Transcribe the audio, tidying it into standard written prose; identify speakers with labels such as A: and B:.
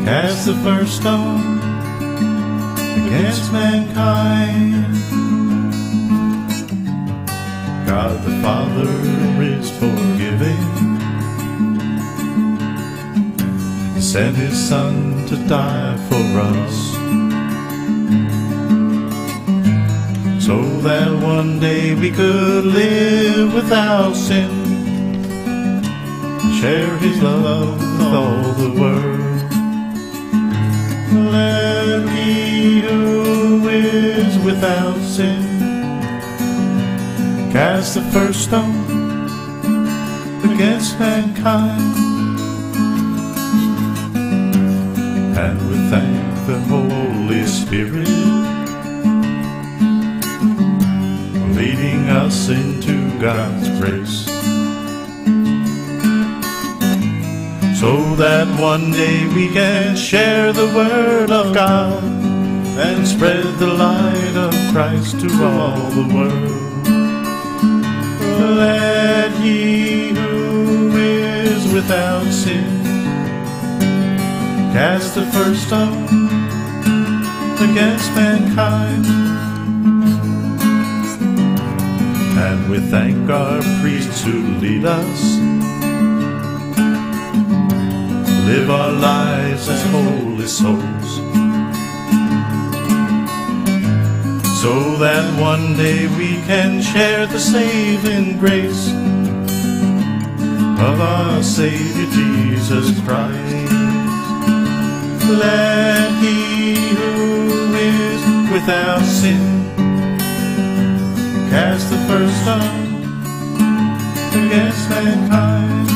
A: cast the first stone against mankind. God the Father is forgiving. He sent His Son to die for us, so that one day we could live without sin, share His love with all the world. Let he who is without sin cast the first stone against mankind. And we thank the Holy Spirit leading us into God's grace, so that one day we can share the Word of God and spread the light of Christ to all the world. Let he who is without sin cast the first stone against mankind. And we thank our priests who lead us, live our lives as holy souls, so that one day we can share the saving grace of our Savior Jesus Christ. Let he who is without sin cast the first stone against mankind.